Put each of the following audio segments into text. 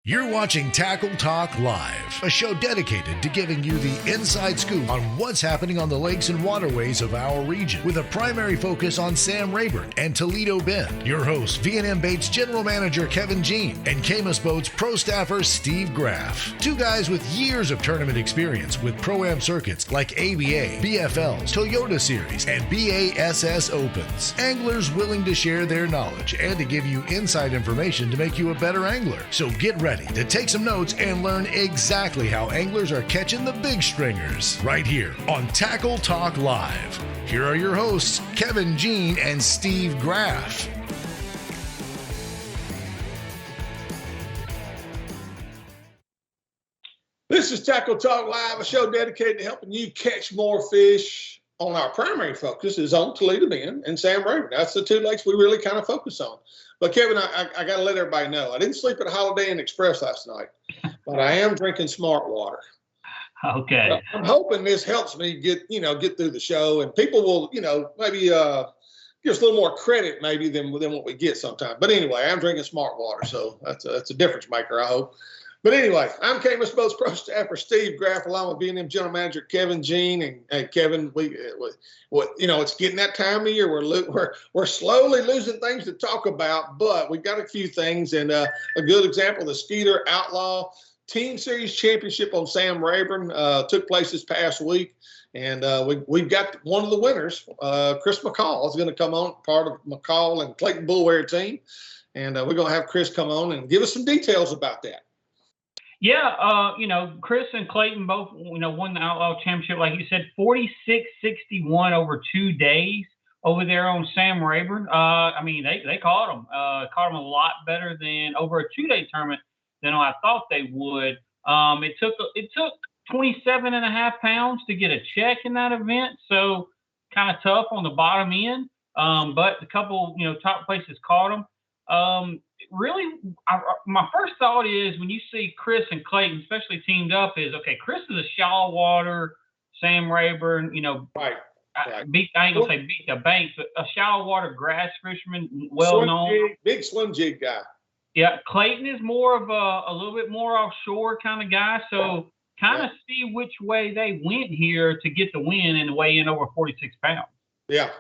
You're watching Tackle Talk Live, a show dedicated to giving you the inside scoop on what's happening on the lakes and waterways of our region, with a primary focus on Sam Rayburn and Toledo Bend. Your hosts, V&M Baits General Manager Kevin Jean and Camus Boats Pro Staffer Steve Graff. Two guys with years of tournament experience with Pro-Am circuits like ABA, BFLs, Toyota Series, and BASS Opens. Anglers willing to share their knowledge and to give you inside information to make you a better angler. So get ready to take some notes and learn exactly how anglers are catching the big stringers right here on Tackle Talk Live. Here are your hosts, Kevin Jean and Steve Graff. This is Tackle Talk Live, a show dedicated to helping you catch more fish. On our primary focus is on Toledo Bend and Sam Rayburn. That's the two lakes we really kind of focus on. But Kevin, I got to let everybody know, I didn't sleep at Holiday Inn Express last night, but I am drinking smart water. Okay. So I'm hoping this helps me get through the show, and people will, maybe give us a little more credit maybe than what we get sometimes. But anyway, I'm drinking smart water, so that's a difference maker, I hope. But anyway, I'm Camus Boats Pro Staffer Steve Graff, along with V&M General Manager Kevin Jean. And hey, Kevin, it's getting that time of year. We're slowly losing things to talk about, but we've got a few things. And a good example, the Skeeter Outlaw Team Series Championship on Sam Rayburn took place this past week. And we've got one of the winners, Chris McCall, is going to come on, part of McCall and Clayton Boulware team. And we're going to have Chris come on and give us some details about that. Yeah, Chris and Clayton both, won the Outlaw Championship, like you said, 46-61 over 2 days over there on Sam Rayburn. They caught them a lot better than over a 2-day tournament than I thought they would. It took 27.5 pounds to get a check in that event, so kind of tough on the bottom end. But a couple, top places caught them. Really, my first thought is when you see Chris and Clayton, especially teamed up, is okay. Chris is a shallow water, Sam Rayburn, Right. I ain't gonna say beat the bank, but a shallow water grass fisherman, well known, big slim jig guy. Yeah, Clayton is more of a little bit more offshore kind of guy, so kind of see which way they went here to get the win and weigh in over 46 pounds. Yeah.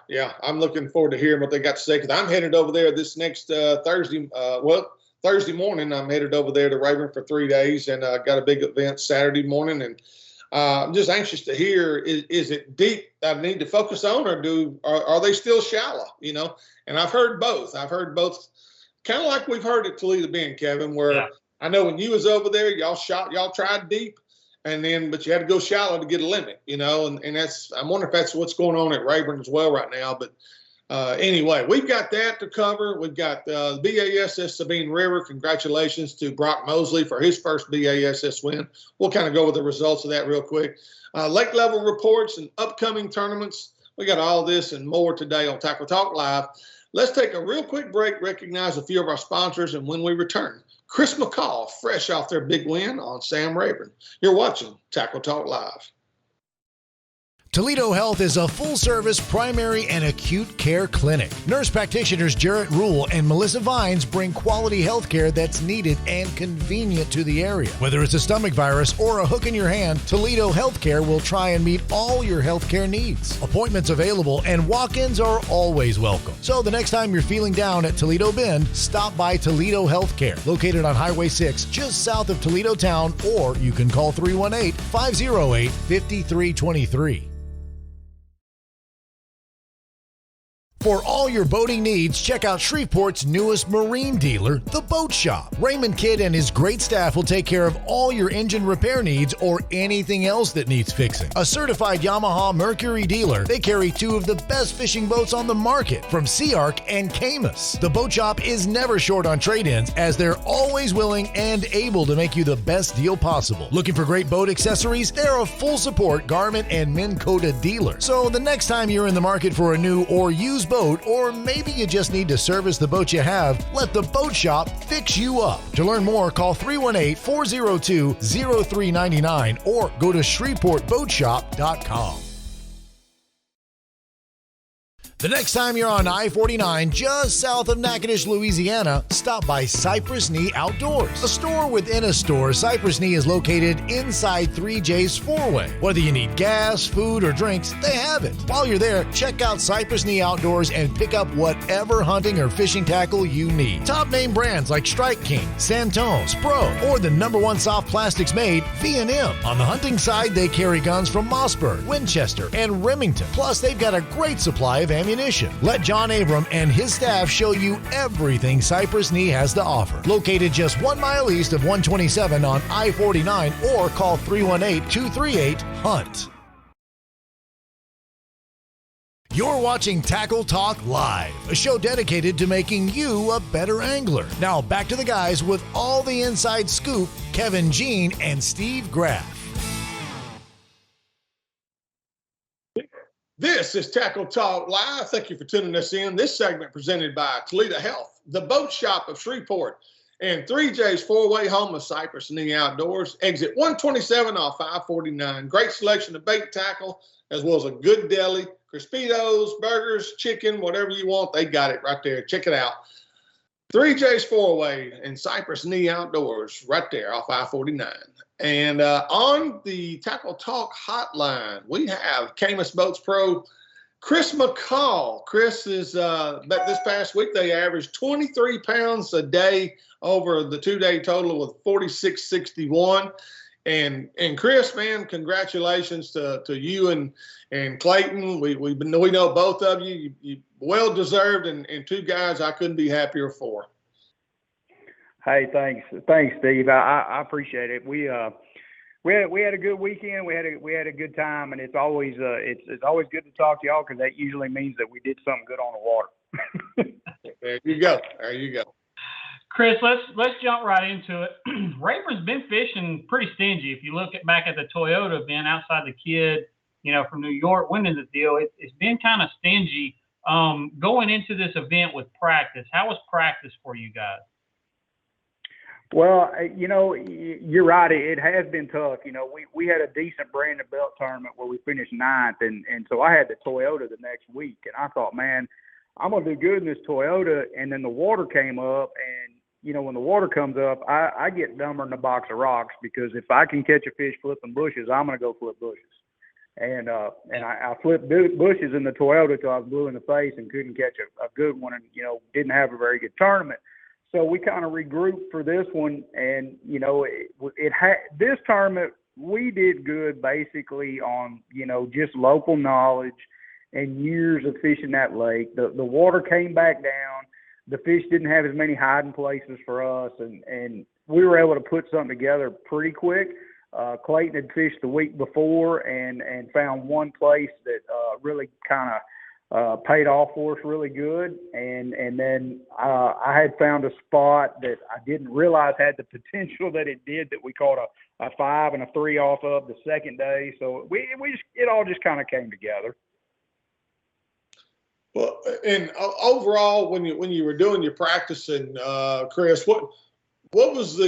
I'm looking forward to hearing what they got to say, because I'm headed over there this next Thursday. Thursday morning, I'm headed over there to Rayburn for 3 days, and got a big event Saturday morning. And I'm just anxious to hear, is it deep I need to focus on, or are they still shallow? And I've heard both. Kind of like we've heard at Toledo Bend, Kevin, where I know when you was over there, y'all tried deep. But you had to go shallow to get a limit, and that's, I wonder if that's what's going on at Rayburn as well right now. But anyway, we've got that to cover. We've got BASS Sabine River. Congratulations to Brock Mosley for his first BASS win. We'll kind of go over the results of that real quick. Lake level reports and upcoming tournaments. We got all this and more today on Tackle Talk Live. Let's take a real quick break, recognize a few of our sponsors, and when we return, Chris McCall, fresh off their big win on Sam Rayburn. You're watching Tackle Talk Live. Toledo Health is a full-service primary and acute care clinic. Nurse practitioners Jarrett Rule and Melissa Vines bring quality health care that's needed and convenient to the area. Whether it's a stomach virus or a hook in your hand, Toledo Healthcare will try and meet all your healthcare needs. Appointments available and walk-ins are always welcome. So the next time you're feeling down at Toledo Bend, stop by Toledo Healthcare, located on Highway 6, just south of Toledo Town, or you can call 318-508-5323. For all your boating needs, check out Shreveport's newest marine dealer, The Boat Shop. Raymond Kidd and his great staff will take care of all your engine repair needs or anything else that needs fixing. A certified Yamaha Mercury dealer, they carry two of the best fishing boats on the market from Sea Arc and Camus. The Boat Shop is never short on trade-ins, as they're always willing and able to make you the best deal possible. Looking for great boat accessories? They're a full support garment and Minn Kota dealer. So the next time you're in the market for a new or used boat, or maybe you just need to service the boat you have, let the Boat Shop fix you up. To learn more, call 318-402-0399 or go to ShreveportBoatShop.com. The next time you're on I-49 just south of Natchitoches, Louisiana, stop by Cypress Outdoors. A store within a store, Cypress is located inside 3J's four-way. Whether you need gas, food, or drinks, they have it. While you're there, check out Cypress Outdoors and pick up whatever hunting or fishing tackle you need. Top name brands like Strike King, Santones, Pro, or the #1 soft plastics made, V&M. On the hunting side, they carry guns from Mossberg, Winchester, and Remington. Plus, they've got a great supply of ammunition. Let John Abram and his staff show you everything Cypress has to offer. Located just 1 mile east of 127 on I-49 or call 318-238-HUNT. You're watching Tackle Talk Live, a show dedicated to making you a better angler. Now back to the guys with all the inside scoop, Kevin Jean and Steve Graff. This is Tackle Talk Live. Thank you for tuning us in. This segment presented by Toledo Health, the boat shop of Shreveport, and 3J's four-way home of Cypress Outdoors. Exit 127 off I-49. Great selection of bait tackle, as well as a good deli. Crispitos, burgers, chicken, whatever you want, they got it right there. Check it out. 3J's four-way and Cypress Outdoors right there off I-49. And on the Tackle Talk hotline, we have Camus Boats Pro Chris McCall. Chris is this past week they averaged 23 pounds a day over the 2-day total with 46.61. And Chris, man, congratulations to you and Clayton. We know both of you. You well deserved, and two guys I couldn't be happier for. Hey, thanks, Steve. I appreciate it. We had a good weekend. We had a good time, and it's always good to talk to y'all because that usually means that we did something good on the water. There you go. Chris, let's jump right into it. Rayburn's been fishing pretty stingy. If you look back at the Toyota event outside the kid, from New York winning the deal, it's been kind of stingy. Going into this event with practice, how was practice for you guys? Well, you're right. It has been tough. We had a decent branded belt tournament where we finished 9th, and so I had the Toyota the next week, and I thought, man, I'm gonna do good in this Toyota. And then the water came up, and when the water comes up, I get dumber than a box of rocks because if I can catch a fish flipping bushes, I'm gonna go flip bushes. And I flipped bushes in the Toyota till I was blue in the face and couldn't catch a good one, and didn't have a very good tournament. So we kind of regrouped for this one, and this tournament we did good basically on just local knowledge and years of fishing that lake. The water came back down. The fish didn't have as many hiding places for us, and we were able to put something together pretty quick. Clayton had fished the week before and found one place that really kind of paid off for us really good. And then I had found a spot that I didn't realize had the potential that it did, that we caught a 5 and a 3 off of the second day. So it all just kind of came together. Well, and overall, when you were doing your practicing, Chris, what was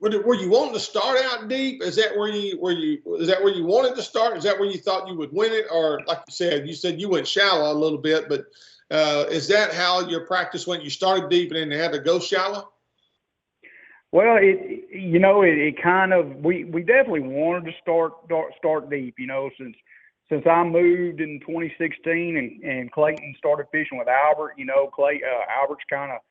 were you wanting to start out deep? Is that where you wanted to start? Is that where you thought you would win it? Or like you said you went shallow a little bit, but is that how your practice went? You started deep and then had to go shallow? Well, it kind of, we definitely wanted to start deep, since I moved in 2016 and Clayton started fishing with Albert, Albert's kind of,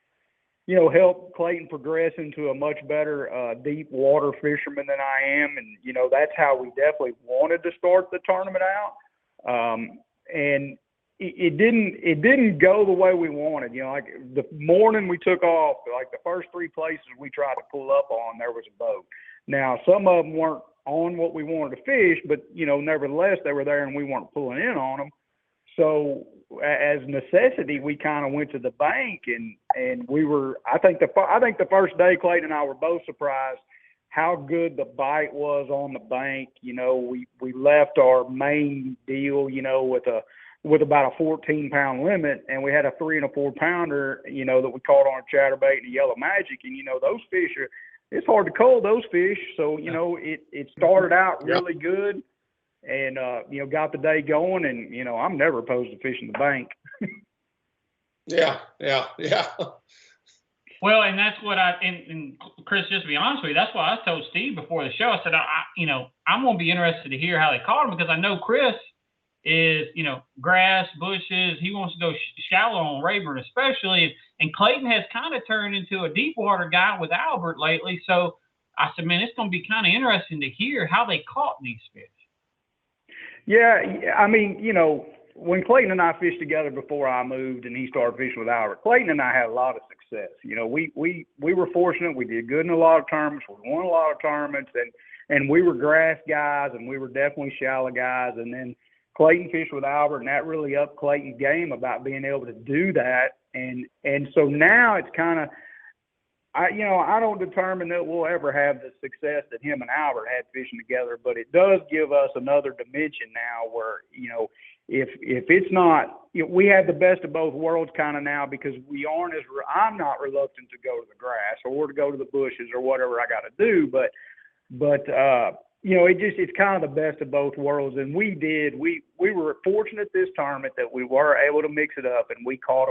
helped Clayton progress into a much better deep water fisherman than I am. And, that's how we definitely wanted to start the tournament out. And it didn't go the way we wanted. Like the morning we took off, like the first 3 places we tried to pull up on, there was a boat. Now, some of them weren't on what we wanted to fish, but, nevertheless, they were there and we weren't pulling in on them. So as necessity, we kind of went to the bank, and we were. I think the first day, Clayton and I were both surprised how good the bite was on the bank. We left our main deal, with about a 14-pound limit, and we had a 3 and a 4 pounder, that we caught on a chatterbait and a yellow magic, and those fish it's hard to cull those fish. So it started out really good. and got the day going. And I'm never opposed to fishing the bank. Yeah. Well, and that's what and Chris, just to be honest with you, that's why I told Steve before the show. I said, I'm going to be interested to hear how they caught him, because I know Chris is, grass, bushes. He wants to go shallow on Rayburn especially. And Clayton has kind of turned into a deep water guy with Albert lately. So I said, man, it's going to be kind of interesting to hear how they caught these fish. Yeah, I mean, when Clayton and I fished together before I moved and he started fishing with Albert, Clayton and I had a lot of success. We were fortunate. We did good in a lot of tournaments. We won a lot of tournaments, and we were grass guys, and we were definitely shallow guys. And then Clayton fished with Albert, and that really upped Clayton's game about being able to do that. And so now it's kind of, I don't determine that we'll ever have the success that him and Albert had fishing together, but it does give us another dimension now where, if it's not, we have the best of both worlds kind of now, because I'm not reluctant to go to the grass or to go to the bushes or whatever I got to do, but it's kind of the best of both worlds. And we were fortunate this tournament that we were able to mix it up, and we caught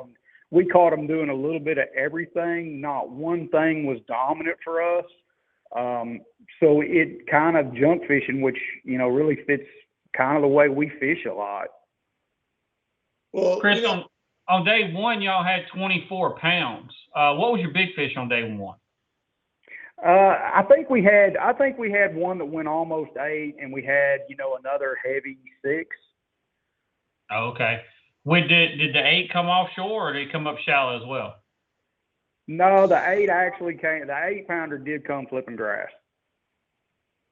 them doing a little bit of everything. Not one thing was dominant for us. So it kind of junk fishing, which, really fits kind of the way we fish a lot. Well, Chris, on day one, y'all had 24 pounds. What was your big fish on day one? I think we had one that went almost 8, and we had, another heavy 6. Okay. Did the 8 come offshore, or did it come up shallow as well? No, the 8 actually came. The 8-pounder did come flipping grass.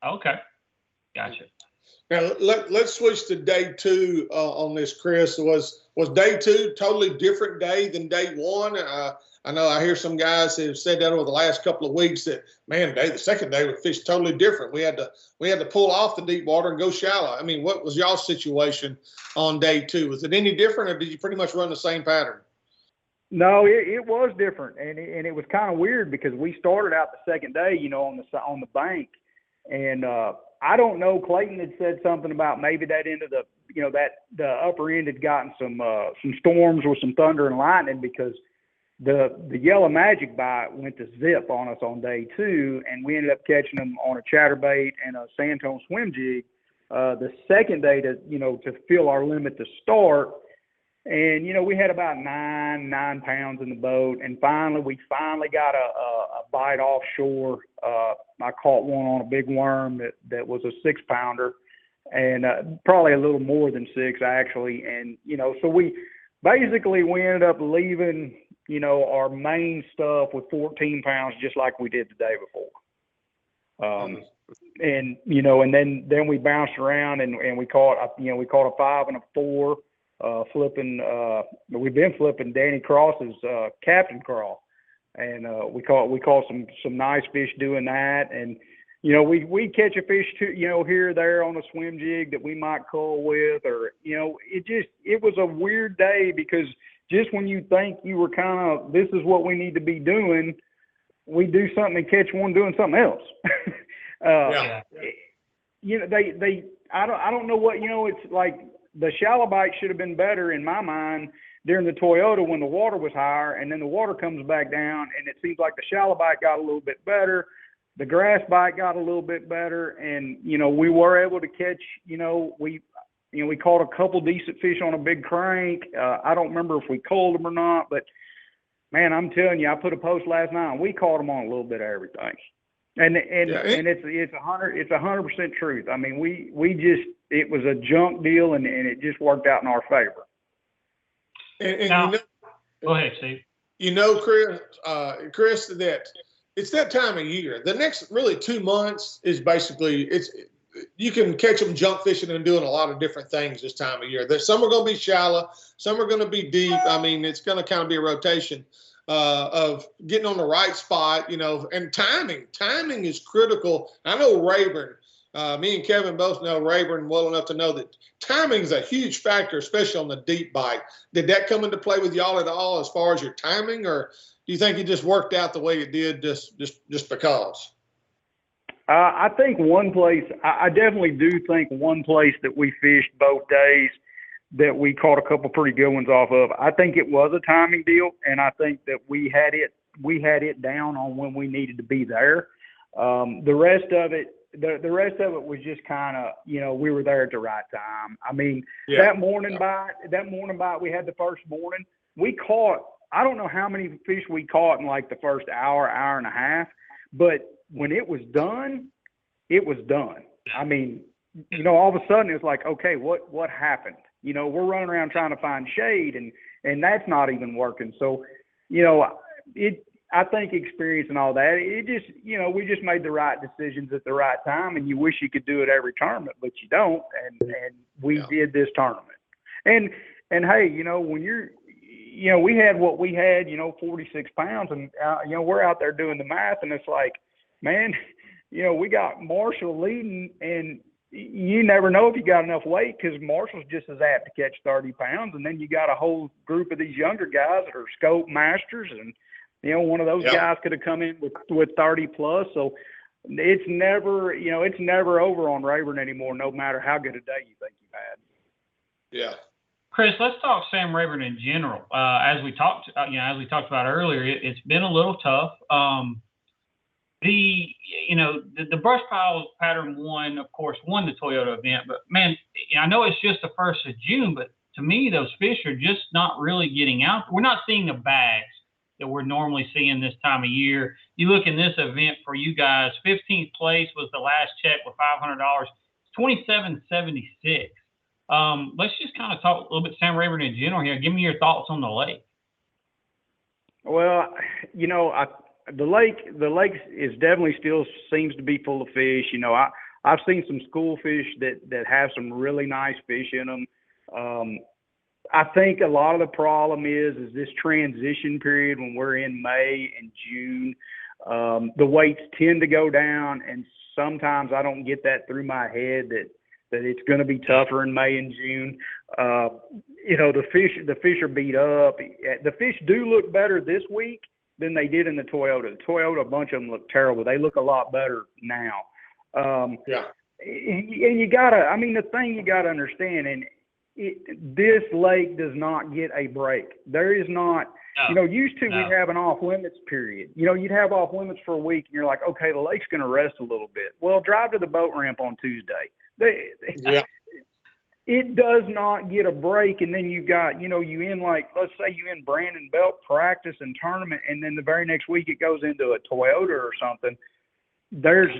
Okay, gotcha. Now let's switch to day 2 on this, Chris. Was day 2 totally different day than day 1? I know I hear some guys have said that over the last couple of weeks that, man, the second day we fished totally different. We had to pull off the deep water and go shallow. I mean, what was y'all's situation on day 2? Was it any different, or did you pretty much run the same pattern? No, it was different, and it was kind of weird because we started out the second day, on the bank, and I don't know. Clayton had said something about maybe that end of the upper end had gotten some storms with some thunder and lightning, because the yellow magic bite went to zip on us on day 2, and we ended up catching them on a chatterbait and a sandtone swim jig the second day to fill our limit to start. And we had about 9 pounds in the boat, and we finally got a bite offshore. I caught one on a big worm that was a 6-pounder, and probably a little more than 6 actually. And so we ended up leaving our main stuff with 14 pounds, just like we did the day before. And then we bounced around and we caught a 5 and a 4. We've been flipping Danny Cross's Captain Crawl, and we caught some nice fish doing that. And we catch a fish too, here or there on a swim jig that we might cull with, or it was a weird day, because just when you think you were kind of, this is what we need to be doing, we do something and catch one doing something else. Yeah. I don't know what, it's like the shallow bite should have been better in my mind during the Toyota when the water was higher, and then the water comes back down, and it seems like the shallow bite got a little bit better. The grass bite got a little bit better, and, we were able to catch, we caught a couple decent fish on a big crank. I don't remember if we culled them or not, but man, I'm telling you, I put a post last night and we caught them on a little bit of everything. And it's 100% truth. I mean, it was a junk deal, and it just worked out in our favor. And now, go ahead, Steve. Chris, that it's that time of year. The next really 2 months is basically you can catch them junk fishing and doing a lot of different things this time of year. Some are going to be shallow, some are going to be deep. I mean, it's going to kind of be a rotation of getting on the right spot, and timing. Timing is critical. I know Rayburn. Me and Kevin both know Rayburn well enough to know that timing is a huge factor, especially on the deep bite. Did that come into play with y'all at all as far as your timing, or do you think it just worked out the way it did just because? I think one place, I definitely do think one place that we fished both days that we caught a couple pretty good ones off of. I think it was a timing deal, and I think that we had it down on when we needed to be there. The rest of it was just kind of, we were there at the right time. I mean, that morning bite we had the first morning, we caught, I don't know how many fish we caught in like the first hour and a half, but when it was done, it was done. I mean, all of a sudden it's like, okay, what happened? We're running around trying to find shade and that's not even working. So, I think experience and all that, it just, we just made the right decisions at the right time, and you wish you could do it every tournament, but you don't. And we did this tournament. And hey, when you're, we had what we had, 46 pounds, and, we're out there doing the math, and it's like, man, we got Marshall leading, and you never know if you got enough weight, because Marshall's just as apt to catch 30 pounds. And then you got a whole group of these younger guys that are scope masters, and, one of those guys could have come in with 30 plus. So it's never, it's never over on Rayburn anymore, no matter how good a day you think you've had. Yeah. Chris, let's talk Sam Rayburn in general. As we talked about earlier, it's been a little tough. The brush pile pattern one, of course, won the Toyota event, but man, I know it's just the 1st of June, but to me, those fish are just not really getting out. We're not seeing the bags that we're normally seeing this time of year. You look in this event for you guys, 15th place was the last check with $500, $27.76. Let's just kind of talk a little bit Sam Rayburn in general here. Give me your thoughts on the lake. Well, the lake is definitely still seems to be full of fish. I've seen some school fish that have some really nice fish in them. I think a lot of the problem is this transition period when we're in May and June. The weights tend to go down, and sometimes I don't get that through my head that it's going to be tougher in May and June. The fish are beat up. The fish do look better this week than they did in the Toyota. The Toyota, a bunch of them look terrible. They look a lot better now. And you gotta, the thing you gotta understand, and this lake does not get a break. There is not, used to we'd have an off limits period. You'd have off limits for a week, and you're like, okay, the lake's going to rest a little bit. Well, drive to the boat ramp on Tuesday. It does not get a break. And then you got, you in like, let's say you in Brandon Belt practice and tournament, and then the very next week it goes into a Toyota or something. There's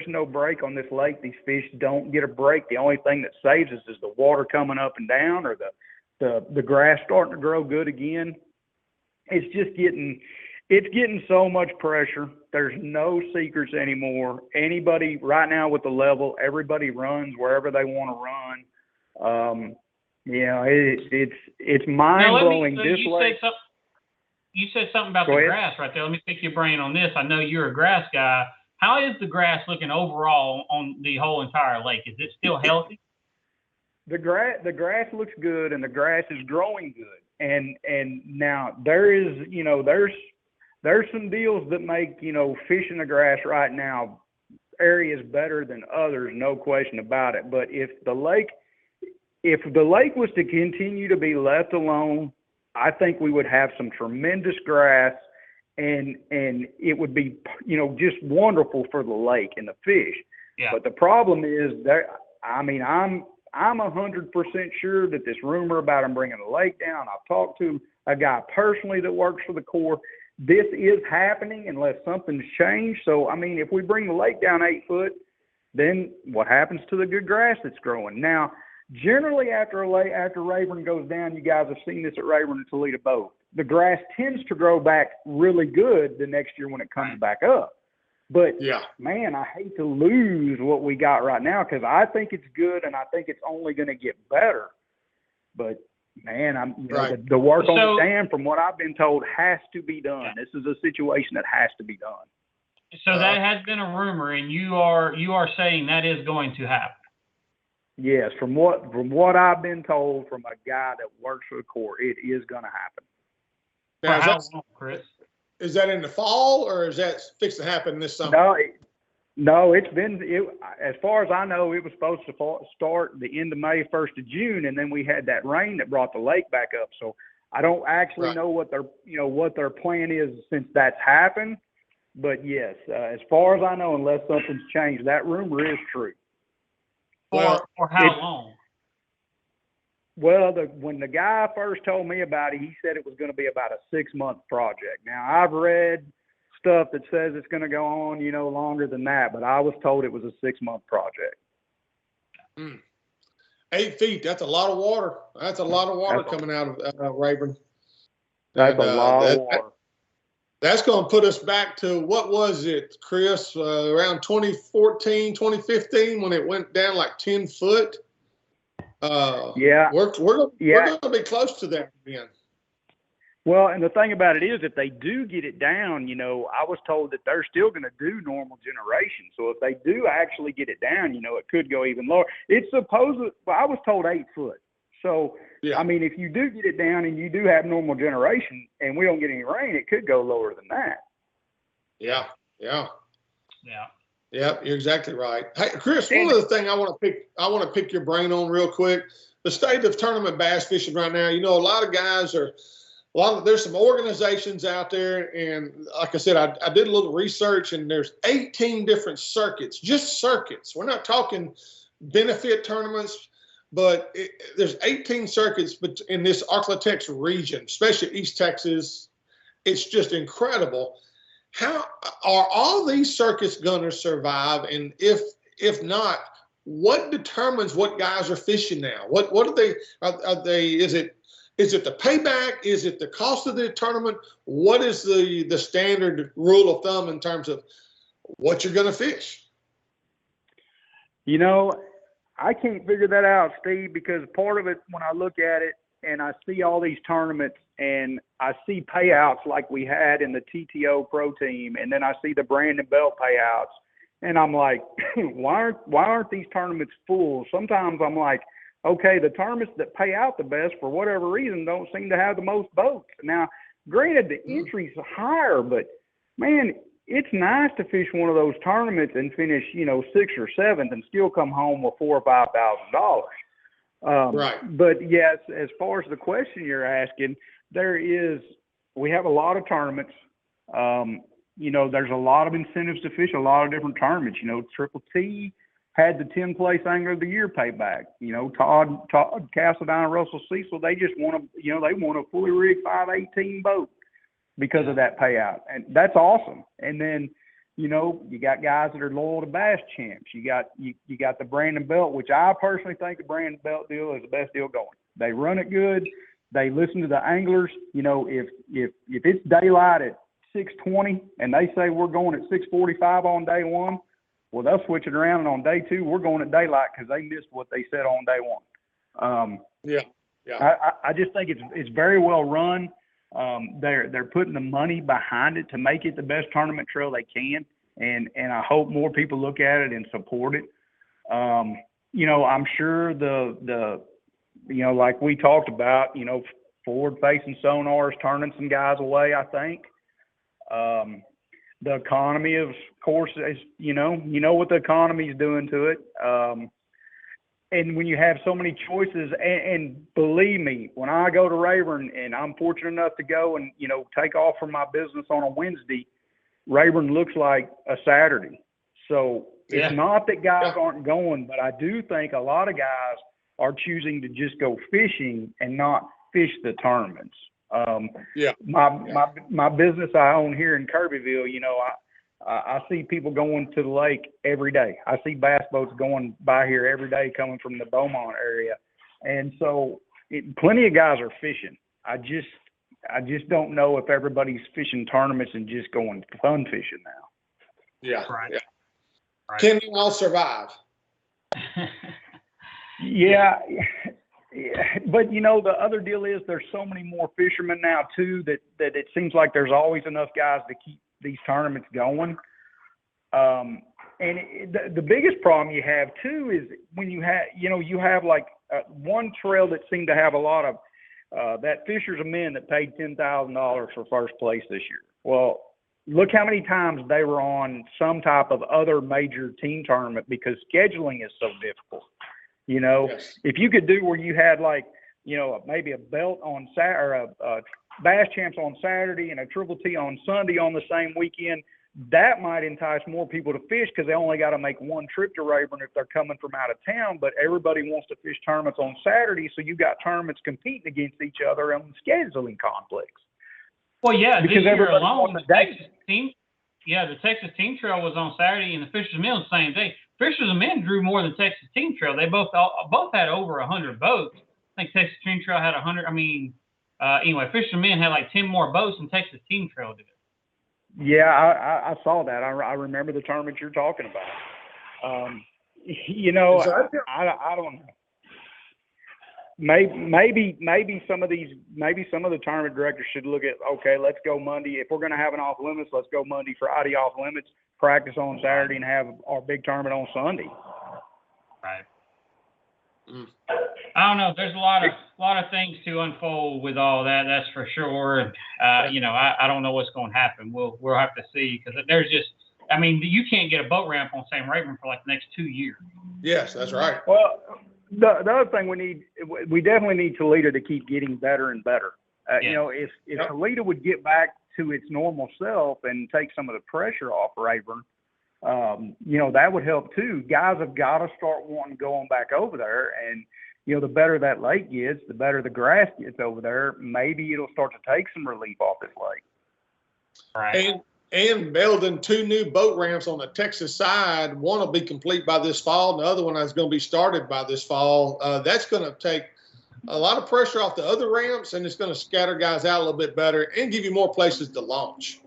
no break on this lake. These fish don't get a break. The only thing that saves us is the water coming up and down, or the grass starting to grow good again. It's just getting so much pressure. There's no secrets anymore. Anybody right now with the level, everybody runs wherever they want to run. It's mind blowing. This lake. You said something about the grass right there. Let me pick your brain on this. I know you're a grass guy. How is the grass looking overall on the whole entire lake? Is it still healthy? The grass looks good, and the grass is growing good. And now there's some deals that make, fishing the grass right now areas better than others, no question about it. But if the lake was to continue to be left alone, I think we would have some tremendous grass, and it would be, just wonderful for the lake and the fish. Yeah. But the problem is I'm 100% sure that this rumor about them bringing the lake down, I've talked to a guy personally that works for the Corps. This is happening unless something's changed. So, if we bring the lake down 8 foot, then what happens to the good grass that's growing? Now, generally, after Rayburn goes down, you guys have seen this at Rayburn and Toledo both. The grass tends to grow back really good the next year when it comes back up. But, man, I hate to lose what we got right now, because I think it's good, and I think it's only going to get better. But, man, the work on the dam, from what I've been told, has to be done. This is a situation that has to be done. So that has been a rumor, and you are saying that is going to happen. Yes, from what I've been told from a guy that works for the Corps, it is going to happen. Now, how long, Chris? Is that in the fall, or is that fixed to happen this summer? No, No, as far as I know, it was supposed to start the end of May, 1st of June, and then we had that rain that brought the lake back up. So I don't actually know what their plan is since that's happened. But yes, as far as I know, unless something's changed, that rumor is true. Or how long? Well, when the guy first told me about it, he said it was going to be about a 6-month project. Now, I've read stuff that says it's going to go on, longer than that, but I was told it was a 6-month project. 8 feet, that's a lot of water. That's a lot of water coming out of Rayburn. That's a lot of water. That's going to put us back to, what was it, Chris, around 2014, 2015 when it went down like 10 foot? Yeah. We're going to be close to that again. Well, and the thing about it is, if they do get it down, I was told that they're still going to do normal generation. So if they do actually get it down, it could go even lower. It's I was told 8 foot. So, yeah. I mean, if you do get it down and you do have normal generation and we don't get any rain, it could go lower than that. Yeah. Yeah, you're exactly right. Hey, Chris, one other thing I want to pick your brain on real quick. The state of tournament bass fishing right now, a lot of guys there's some organizations out there, and like I said, I did a little research, and there's 18 different circuits, just circuits. We're not talking benefit tournaments, but there's 18 circuits in this Arklatex region, especially East Texas. It's just incredible. How are all these circuits going to survive? And if not, what determines what guys are fishing now? What are they? Are they? Is it the payback? Is it the cost of the tournament? What is the standard rule of thumb in terms of what you're going to fish? I can't figure that out, Steve, because part of it, when I look at it and I see all these tournaments and I see payouts like we had in the TTO Pro Team, and then I see the Brandon Belt payouts, and I'm like, why aren't these tournaments full? Sometimes I'm like, okay, the tournaments that pay out the best for whatever reason don't seem to have the most boats. Now, granted, the entries are higher, but man, it's nice to fish one of those tournaments and finish, 6th or 7th and still come home with $4,000 or $5,000. Right. But yes, as far as the question you're asking, we have a lot of tournaments. There's a lot of incentives to fish a lot of different tournaments. Triple T had the 10-place Angler of the Year payback. Todd Cassadine, Russell Cecil, they just want a fully rigged 518 boat because of that payout. And that's awesome. And then, you got guys that are loyal to Bass Champs. You got the Brandon Belt, which I personally think the Brandon Belt deal is the best deal going. They run it good. They listen to the anglers. If it's daylight at 6:20 and they say we're going at 6:45 on day one, well, they'll switch it around, and on day two, we're going at daylight because they missed what they said on day one. I just think it's very well run. They're putting the money behind it to make it the best tournament trail they can, and I hope more people look at it and support it. I'm sure the like we talked about, forward-facing sonars turning some guys away, I think. The economy, of course, is, what the economy is doing to it. And when you have so many choices, and believe me, when I go to Rayburn and I'm fortunate enough to go and, take off from my business on a Wednesday, Rayburn looks like a Saturday. So it's not that guys aren't going, but I do think a lot of guys are choosing to just go fishing and not fish the tournaments. My business I own here in Kirbyville, I see people going to the lake every day. I see bass boats going by here every day coming from the Beaumont area. And so plenty of guys are fishing. I just don't know if everybody's fishing tournaments and just going fun fishing now. Yeah. Right. Yeah. Right. Can you all survive? Yeah. But the other deal is there's so many more fishermen now too that it seems like there's always enough guys to keep these tournaments going. And the biggest problem you have too is when you have like one trail that seemed to have a lot of that Fisher's of Men that paid $10,000 for first place this year. Well, look how many times they were on some type of other major team tournament because scheduling is so difficult. You know, Yes. if you could do where you had like, you know, maybe a belt on Saturday or a Bass Champs on Saturday and a Triple T on Sunday on the same weekend, that might entice more people to fish because they only got to make one trip to Rayburn if they're coming from out of town. But everybody wants to fish tournaments on Saturday, so you got tournaments competing against each other and scheduling conflicts. Well, yeah, because this year everybody alone, wants a day. the Texas Team Trail was on Saturday, and the Fishers and Men was the same day. Fishers and Men drew more than Texas Team Trail. They both had over 100 boats. I think Texas Team Trail had 100. I mean, anyway, Fishers and Men had like 10 more boats than Texas Team Trail did. Yeah, I saw that. I remember the tournament you're talking about. You know, I don't know. Maybe some of the tournament directors should look at, okay, let's go Monday. If we're going to have an off limits, let's go Monday, Friday off limits, practice on Saturday, and have our big tournament on Sunday. Right. I don't know. There's a lot of things to unfold with all that. That's for sure. You know, I don't know what's going to happen. We'll have to see because there's just, I mean, you can't get a boat ramp on Sam Rayburn for like the next 2 years. Yes, that's right. Well, the other thing we definitely need Toledo to keep getting better and better. You know, if Toledo would get back to its normal self and take some of the pressure off Rayburn, you know, that would help too. Guys have got to start wanting to go on back over there. And, you know, the better that lake gets, the better the grass gets over there. Maybe it'll start to take some relief off this lake. Right. And building 2 new boat ramps on the Texas side. One will be complete by this fall. And the other one is going to be started by this fall. That's going to take a lot of pressure off the other ramps, and it's going to scatter guys out a little bit better and give you more places to launch.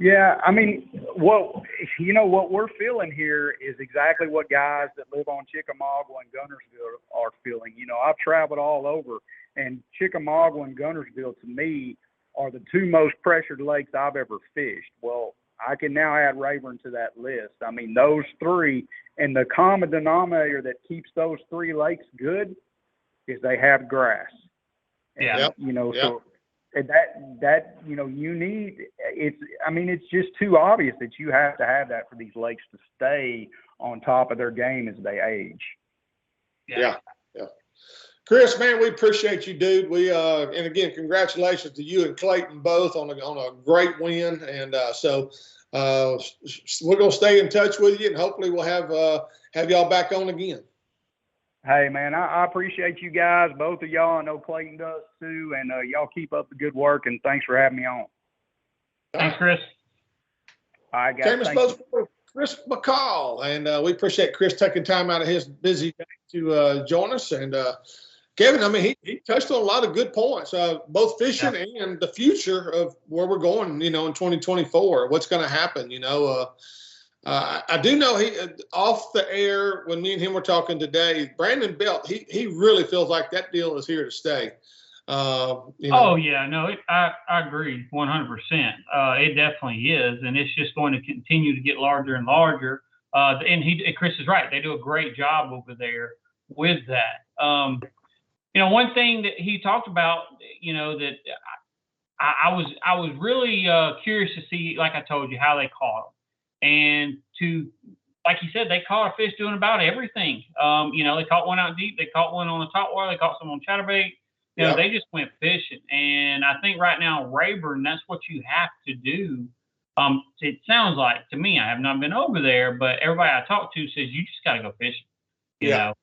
Yeah, I mean, what we're feeling here is exactly what guys that live on Chickamauga and Guntersville are feeling. You know, I've traveled all over, and Chickamauga and Guntersville to me are the 2 most pressured lakes I've ever fished. Well, I can now add Rayburn to that list. I mean, those 3, and the common denominator that keeps those 3 lakes good is they have grass. Yeah. And, you know, so that you know, you need it's. I mean, it's just too obvious that you have to have that for these lakes to stay on top of their game as they age. Yeah. Chris, man, we appreciate you, dude. We and again, congratulations to you and Clayton both on a great win. And so we're gonna stay in touch with you, and hopefully we'll have y'all back on again. Hey, man, I appreciate you guys, both of y'all. I know Clayton does too, and y'all keep up the good work. And thanks for having me on. Thanks, Chris. All right, guys. Chris McCall, and we appreciate Chris taking time out of his busy day to join us. And Kevin, I mean, he touched on a lot of good points, both fishing and the future of where we're going, you know, in 2024, what's going to happen, you know. I do know he off the air when me and him were talking today, Brandon Belt, he really feels like that deal is here to stay. You know. Oh yeah, no, I agree 100%. It definitely is, and it's just going to continue to get larger and larger. And Chris is right; they do a great job over there with that. You know, one thing that he talked about, you know, that I was really curious to see, like I told you, how they caught them. And like you said, they caught a fish doing about everything. You know, they caught one out deep, they caught one on the top water, they caught some on chatterbait. You know, they just went fishing. And I think right now, Rayburn, that's what you have to do. It sounds like to me, I have not been over there, but everybody I talk to says you just got to go fishing. You know,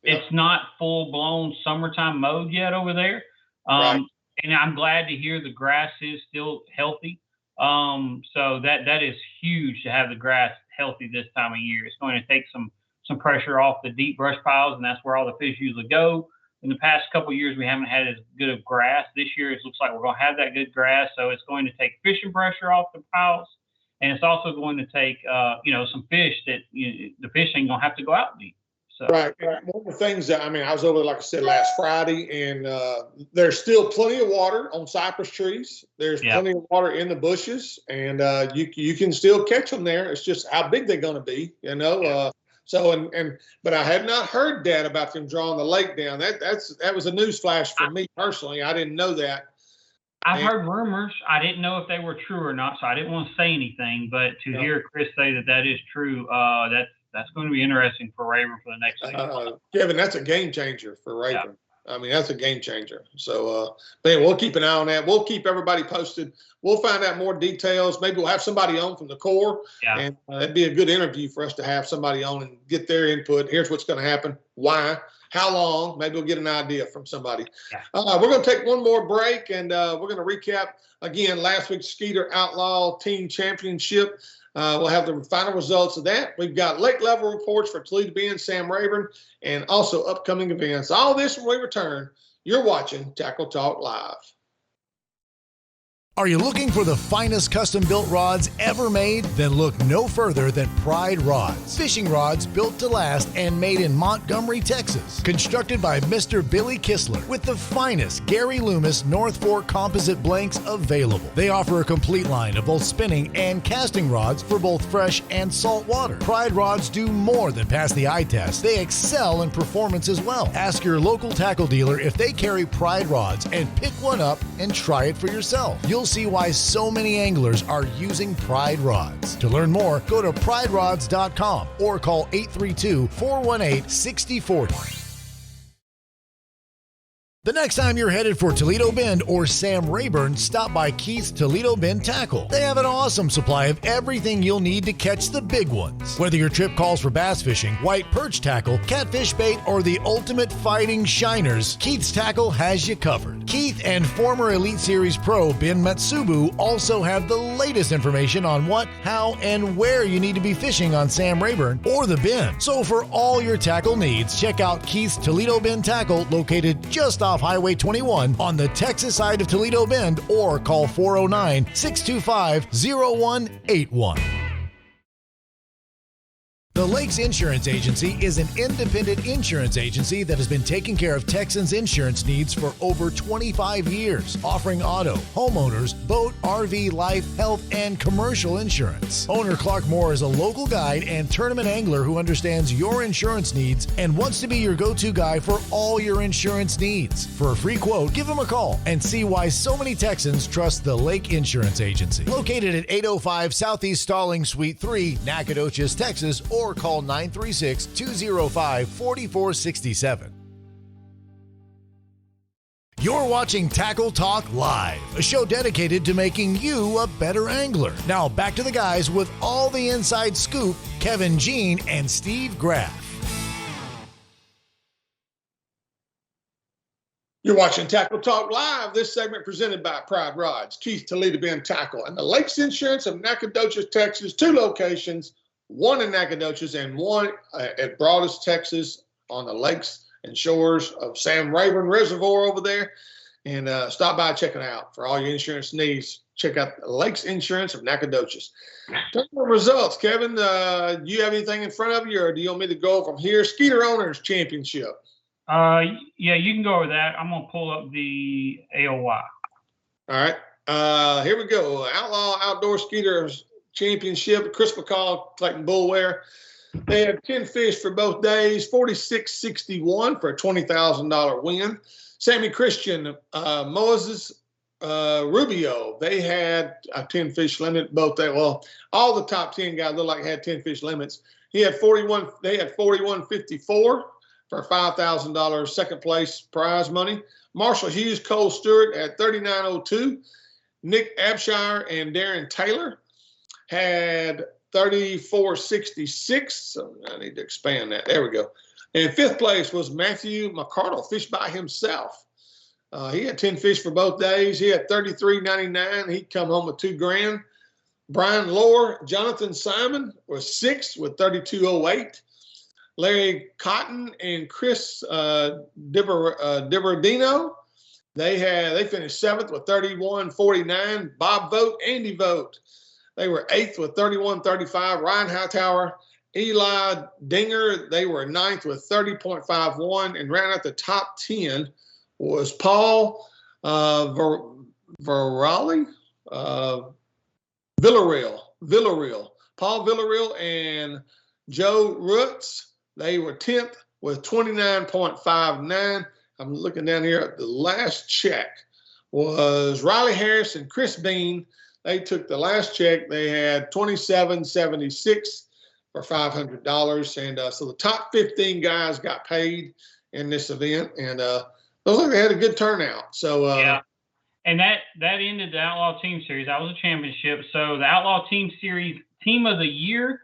it's not full blown summertime mode yet over there. Right. And I'm glad to hear the grass is still healthy. So that is huge to have the grass healthy this time of year. It's going to take some pressure off the deep brush piles, and that's where all the fish usually go. In the past couple of years, we haven't had as good of grass. This year, it looks like we're going to have that good grass, so it's going to take fishing pressure off the piles, and it's also going to take you know, some fish that the fish ain't going to have to go out deep. So. Right. One of the things that, I mean, I was over there, like I said, last Friday, and there's still plenty of water on cypress trees. There's plenty of water in the bushes, and you can still catch them there. It's just how big they're going to be, you know. But I had not heard that about them drawing the lake down. That was a news flash for me personally. I didn't know that. I've heard rumors. I didn't know if they were true or not, so I didn't want to say anything. But to hear Chris say that that is true, that's going to be interesting for Rayburn for the next 6 months. Kevin, that's a game changer for Rayburn. I mean, that's a game changer. So, man, we'll keep an eye on that. We'll keep everybody posted. We'll find out more details. Maybe we'll have somebody on from the Corps, and it'd be a good interview for us to have somebody on and get their input. Here's what's going to happen, why, how long. Maybe we'll get an idea from somebody. We're going to take one more break, and we're going to recap, again, last week's Skeeter Outlaw Team Championship. We'll have the final results of that. We've got lake level reports for Toledo Bend, Sam Rayburn, and also upcoming events. All this when we return. You're watching Tackle Talk Live. Are you looking for the finest custom-built rods ever made? Then look no further than Pride Rods. Fishing rods built to last and made in Montgomery, Texas. Constructed by Mr. Billy Kistler with the finest Gary Loomis North Fork composite blanks available. They offer a complete line of both spinning and casting rods for both fresh and salt water. Pride Rods do more than pass the eye test. They excel in performance as well. Ask your local tackle dealer if they carry Pride Rods and pick one up and try it for yourself. You'll see why so many anglers are using Pride Rods. To learn more, go to priderods.com or call 832-418-6040. The next time you're headed for Toledo Bend or Sam Rayburn, stop by Keith's Toledo Bend Tackle. They have an awesome supply of everything you'll need to catch the big ones. Whether your trip calls for bass fishing, white perch tackle, catfish bait, or the ultimate fighting shiners, Keith's Tackle has you covered. Keith and former Elite Series pro Ben Matsubu also have the latest information on what, how, and where you need to be fishing on Sam Rayburn or the Bend. So for all your tackle needs, check out Keith's Toledo Bend Tackle, located just off Highway 21 on the Texas side of Toledo Bend, or call 409-625-0181. The Lakes Insurance Agency is an independent insurance agency that has been taking care of Texans' insurance needs for over 25 years, offering auto, homeowners, boat, RV, life, health, and commercial insurance. Owner Clark Moore is a local guide and tournament angler who understands your insurance needs and wants to be your go-to guy for all your insurance needs. For a free quote, give him a call and see why so many Texans trust the Lake Insurance Agency. Located at 805 Southeast Stalling Suite 3, Nacogdoches, Texas, or call 936-205-4467. You're watching Tackle Talk Live, a show dedicated to making you a better angler. Now back to the guys with all the inside scoop, Kevin Jean and Steve Graff. You're watching Tackle Talk Live. This segment presented by Pride Rods, Keith Toledo Bend Tackle, and the Lakes Insurance of Nacogdoches, Texas. 2 locations, one in Nacogdoches and one at Broadus, Texas, on the lakes and shores of Sam Rayburn Reservoir over there. And stop by, check it out. For all your insurance needs, check out the Lakes Insurance of Nacogdoches. Turn the results, Kevin. Do you have anything in front of you, or do you want me to go from here? Skeeter Owners Championship. Yeah, you can go over that. I'm going to pull up the AOY. All right. Here we go. Outlaw Outdoor Skeeters Championship. Chris McCall, Clayton Boulware. They had 10 fish for both days, 46.61 for a $20,000 win. Sammy Christian, Moses Rubio, they had a 10 fish limit both days. Well, all the top 10 guys look like had 10 fish limits. They had 41.54 for a $5,000 second place prize money. Marshall Hughes, Cole Stewart at 39.02. Nick Abshire and Darren Taylor had 34.66. So I need to expand that. There we go. And fifth place was Matthew McCardle, fished by himself. He had 10 fish for both days. He had 33.99. He'd come home with $2,000. Brian Lohr, Jonathan Simon was sixth with 32.08. Larry Cotton and Chris Diberdino, they finished seventh with 31.49. Bob Vogt, Andy Vogt, they were eighth with 31.35. Ryan Hightower, Eli Dinger, they were ninth with 30.51. And round out the top 10 was Paul Villarreal. Paul Villarreal and Joe Rutz, they were 10th with 29.59. I'm looking down here at the last check was Riley Harris and Chris Bean. They took the last check. They had $27.76 for $500. And so the top 15 guys got paid in this event. And looks like they had a good turnout. So, yeah. And that ended the Outlaw Team Series. That was a championship. So the Outlaw Team Series Team of the Year,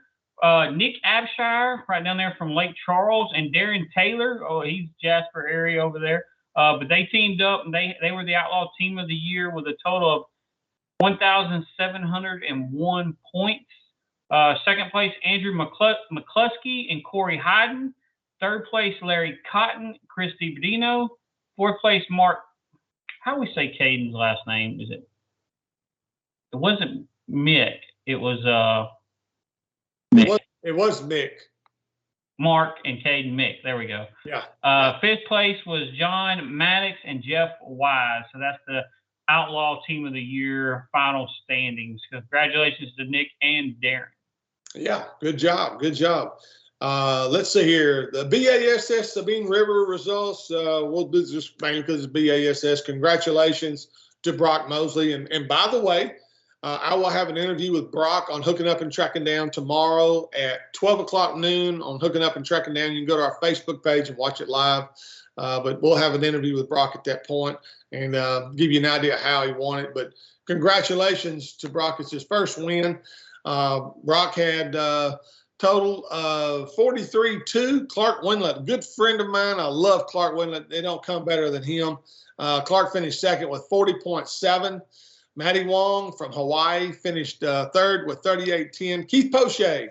Nick Abshire, right down there from Lake Charles, and Darren Taylor. Oh, he's Jasper area over there. But they teamed up, and they were the Outlaw Team of the Year with a total of 1,701 points. Second place, Andrew McCluskey and Corey Hyden. Third place, Larry Cotton, Chris DiBedino. Fourth place, Mark. How do we say Caden's last name? It wasn't Mick. It was Mick. It was Mick. Mark and Caden Mick. There we go. Yeah. Fifth place was John Maddox and Jeff Wise. So that's the Outlaw Team of the Year final standings. Congratulations to Nick and Darren. Yeah, good job. Good job. Let's see here. The BASS Sabine River results. We'll do just mainly because it's BASS. Congratulations to Brock Mosley. And by the way, I will have an interview with Brock on Hooking Up and Tracking Down tomorrow at 12 o'clock noon on Hooking Up and Tracking Down. You can go to our Facebook page and watch it live. But we'll have an interview with Brock at that point and give you an idea of how he won it. But congratulations to Brock. It's his first win. Brock had total of 43-2. Clark Winlet, a good friend of mine. I love Clark Winlet. They don't come better than him. Clark finished second with 40.7. Matty Wong from Hawaii finished third with 38.10. Keith Poche.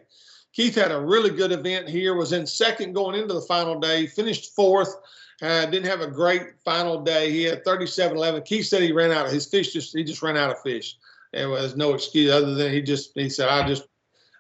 Keith had a really good event here, was in second going into the final day, finished fourth. Didn't have a great final day. He had 37.11. Keith said he ran out of his fish. He just ran out of fish. There was no excuse other than he said,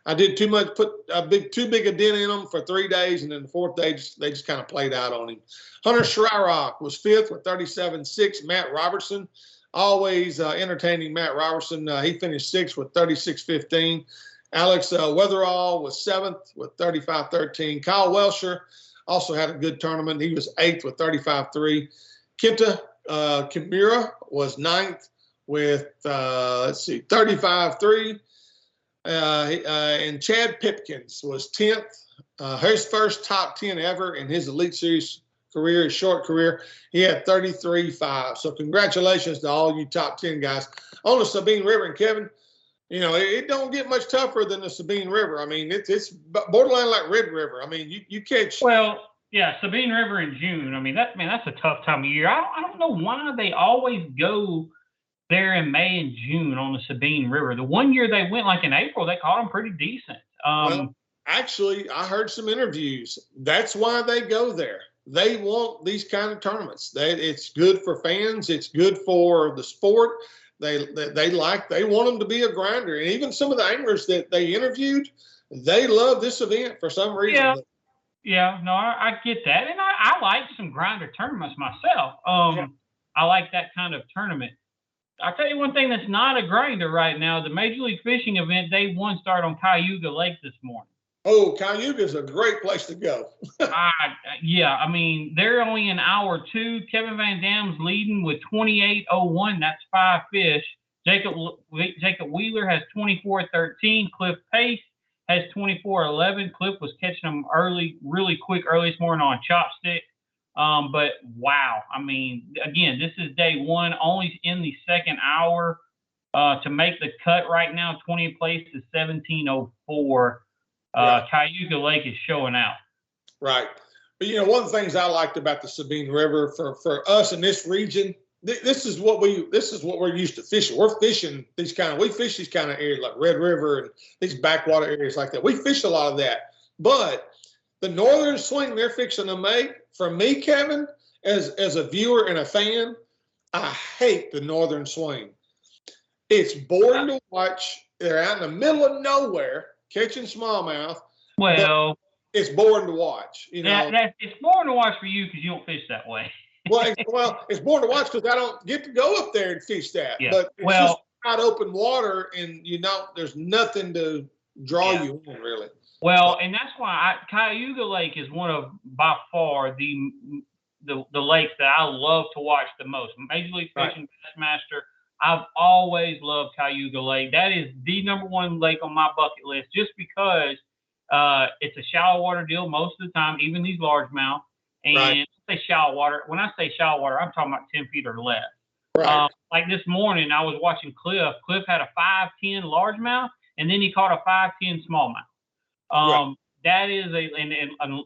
I did too much, put too big a dent in them for 3 days, and then the fourth day they just kind of played out on him. Hunter Schreirock was fifth with 37.6. Matt Robertson, always entertaining Matt Robertson. He finished sixth with 36.15. Alex Weatherall was seventh with 35.13. Kyle Welsher also had a good tournament. He was eighth with 35.3. Kenta Kimura was ninth with 35.3. And Chad Pipkins was 10th. His first top 10 ever in his Elite Series career, his short career. He had 33.5. So congratulations to all you top 10 guys on the Sabine River. And Kevin, you know, it don't get much tougher than the Sabine River. I mean, it's borderline like Red River. I mean, you catch. Well, yeah, Sabine River in June. I mean, that's a tough time of year. I don't know why they always go there in May and June on the Sabine River. The one year they went like in April, they caught them pretty decent. Well, actually, I heard some interviews. That's why they go there. They want these kind of tournaments. It's good for fans. It's good for the sport. They want them to be a grinder. And even some of the anglers that they interviewed, they love this event for some reason. Yeah, no, I get that. And I like some grinder tournaments myself. I like that kind of tournament. I'll tell you one thing that's not a grinder right now. The Major League Fishing event, day one, started on Cayuga Lake this morning. Oh, Cayuga is a great place to go. Yeah, I mean, they're only in hour two. Kevin Van Dam's leading with 28.01. That's 5 fish. Jacob Wheeler has 24.13. Cliff Pace has 24.11. Cliff was catching them early, really quick early this morning on chopstick. But wow, I mean, again, this is day one, only in the second hour. To make the cut right now, 20th place is 17.04. Right. Cayuga Lake is showing out. Right. But, you know, one of the things I liked about the Sabine River for us in this region, this is what we're used to fishing. We fish these kind of areas like Red River and these backwater areas like that. We fish a lot of that. But the northern swing they're fixing to make, for me, Kevin, as a viewer and a fan, I hate the northern swing. It's boring to watch. They're out in the middle of nowhere catching smallmouth. Well, it's boring to watch. You know, it's boring to watch for you because you don't fish that way. well, it's boring to watch because I don't get to go up there and fish that. Yeah. But it's just not open water, and there's nothing to draw you in really. Well, and that's why Cayuga Lake is one of by far the lakes that I love to watch the most. Major League Fishing Bassmaster. I've always loved Cayuga Lake. That is the #1 lake on my bucket list, just because it's a shallow water deal most of the time, even these largemouth. And say shallow water. When I say shallow water, I'm talking about 10 feet or less. Right. Like this morning, I was watching Cliff. Cliff had a 5'10" largemouth, and then he caught a 5'10" smallmouth. That is and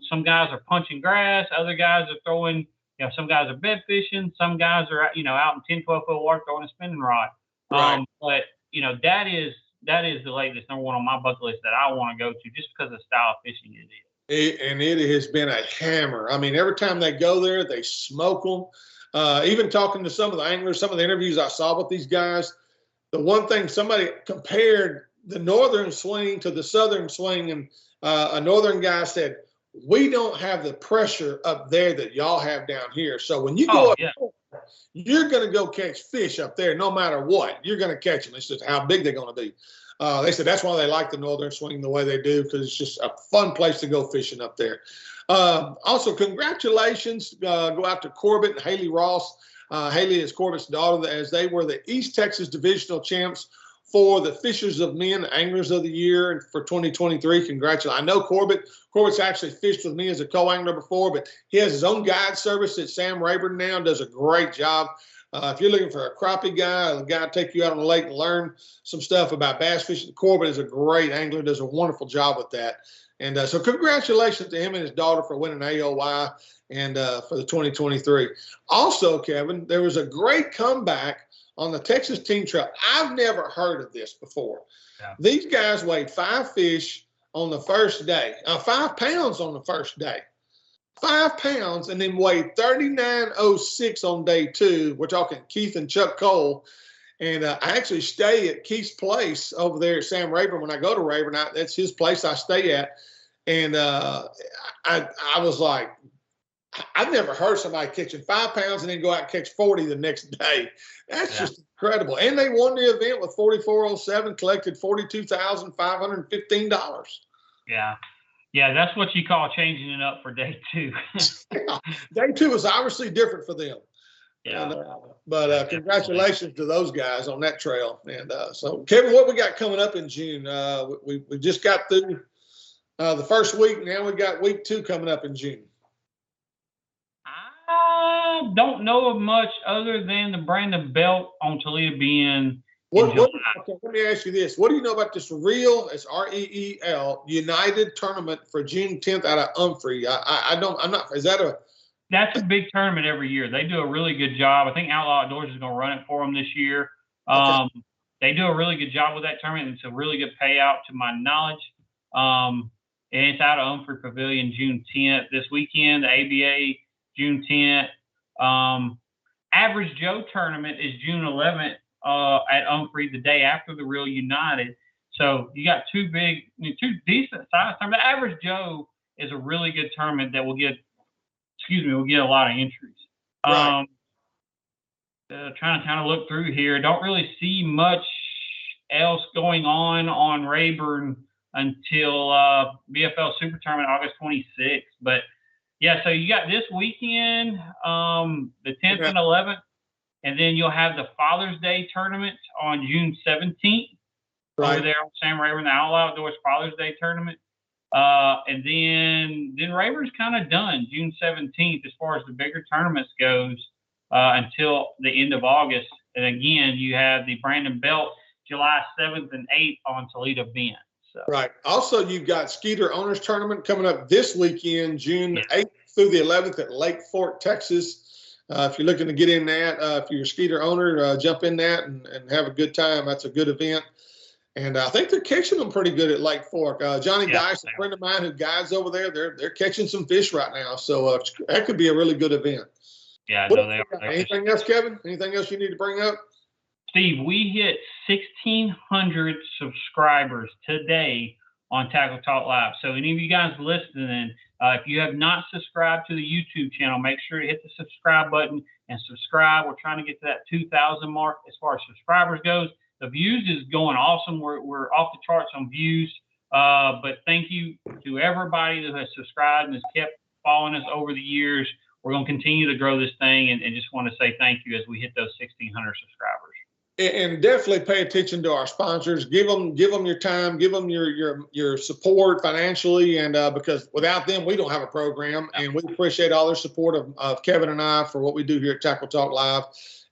some guys are punching grass, other guys are throwing, some guys are bed fishing, some guys are, out in 10, 12 foot water throwing a spinning rod. But, that is the lake that's #1 on my bucket list that I want to go to, just because of the style of fishing it is. And it has been a hammer. I mean, every time they go there, they smoke them. Even talking to some of the anglers, some of the interviews I saw with these guys, the one thing somebody compared the northern swing to the southern swing, and a northern guy said, we don't have the pressure up there that y'all have down here. So when you go up there, you're going to go catch fish up there no matter what. You're going to catch them. It's just how big they're going to be. They said that's why they like the northern swing the way they do, because it's just a fun place to go fishing up there. Also, congratulations go out to Corbett and Haley Ross. Haley is Corbett's daughter, as they were the East Texas Divisional Champs for the Fishers of Men Anglers of the Year for 2023. Congratulations. I know Corbett's actually fished with me as a co-angler before, but he has his own guide service at Sam Rayburn now and does a great job. If you're looking for a crappie guy, a guy to take you out on the lake and learn some stuff about bass fishing, Corbett is a great angler, does a wonderful job with that. And so congratulations to him and his daughter for winning AOY and for the 2023. Also, Kevin, there was a great comeback on the Texas Team Trail. I've never heard of this before. Yeah. These guys weighed 5 fish on the first day, 5 pounds on the first day. 5 pounds, and then weighed 39.06 on day 2. We're talking Keith and Chuck Cole. And I actually stay at Keith's place over there at Sam Rayburn. When I go to Rayburn, that's his place I stay at. And I was like, I've never heard somebody catching 5 pounds and then go out and catch 40 the next day. That's just incredible. And they won the event with 44.07, collected $42,515. Yeah. Yeah, that's what you call changing it up for day 2. Day 2 is obviously different for them. Yeah. But congratulations to those guys on that trail. And so, Kevin, what we got coming up in June? We just got through the first week. Now we got week 2 coming up in June. I don't know of much other than the Brandon Belt on Toledo Bend. Okay, let me ask you this. What do you know about this it's REEL, United Tournament for June 10th out of Humphrey? That's a big tournament every year. They do a really good job. I think Outlaw Outdoors is going to run it for them this year. They do a really good job with that tournament. It's a really good payout to my knowledge. And it's out of Humphrey Pavilion June 10th. This weekend, the ABA June 10th. Average Joe tournament is June 11th at Humphrey, the day after the Real United. So you got two decent size tournaments. The Average Joe is a really good tournament that will get a lot of entries. Right. Trying to kind of look through here. Don't really see much else going on Rayburn until BFL Super Tournament August 26th. But yeah, so you got this weekend, the 10th and 11th, and then you'll have the Father's Day tournament on June 17th over there on Sam Rayburn, the Outlaw Outdoors Father's Day tournament. And then Rayburn's kind of done June 17th as far as the bigger tournaments goes until the end of August. And again, you have the Brandon Belt July 7th and 8th on Toledo Bend. So. Right. Also, you've got Skeeter Owners Tournament coming up this weekend, June 8th through the 11th at Lake Fork, Texas. If you're looking to get in that, if you're a Skeeter owner, jump in that and have a good time. That's a good event. And I think they're catching them pretty good at Lake Fork. Johnny Dice, a friend of mine who guides over there, they're catching some fish right now. So that could be a really good event. Yeah, I know they are. Anything else, Kevin? Anything else you need to bring up? Steve, we hit 1,600 subscribers today on Tackle Talk Live. So any of you guys listening, if you have not subscribed to the YouTube channel, make sure to hit the subscribe button and subscribe. We're trying to get to that 2,000 mark as far as subscribers goes. The views is going awesome. We're off the charts on views. But thank you to everybody that has subscribed and has kept following us over the years. we're going to continue to grow this thing, and just want to say thank you as we hit those 1,600 subscribers. And definitely pay attention to our sponsors. Give them your time, give them your support financially, and because without them, we don't have a program. And we appreciate all their support of Kevin and I for what we do here at Tackle Talk Live.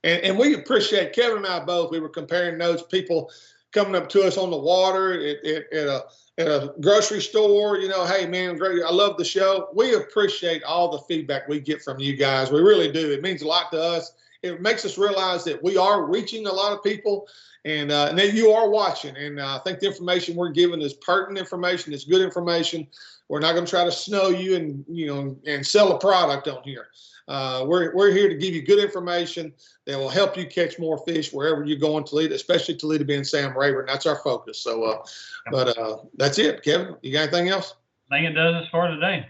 And we appreciate Kevin and I both. We were comparing notes, people coming up to us on the water at a grocery store, hey man, great, I love the show. We appreciate all the feedback we get from you guys. We really do. It means a lot to us. It makes us realize that we are reaching a lot of people, and that you are watching. And I think the information we're giving is pertinent information. It's good information. We're not going to try to snow you and sell a product on here. We're here to give you good information that will help you catch more fish wherever you're going, Toledo, especially Toledo being Sam Rayburn. That's our focus. So, but that's it. Kevin, you got anything else? I think it does us for today.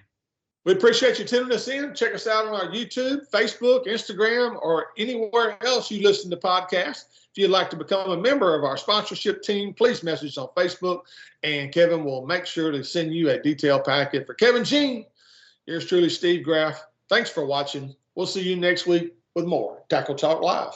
We appreciate you tuning us in. Check us out on our YouTube, Facebook, Instagram, or anywhere else you listen to podcasts. If you'd like to become a member of our sponsorship team, please message us on Facebook, and Kevin will make sure to send you a detailed packet. For Kevin Jean, here's truly Steve Graff. Thanks for watching. We'll see you next week with more Tackle Talk Live.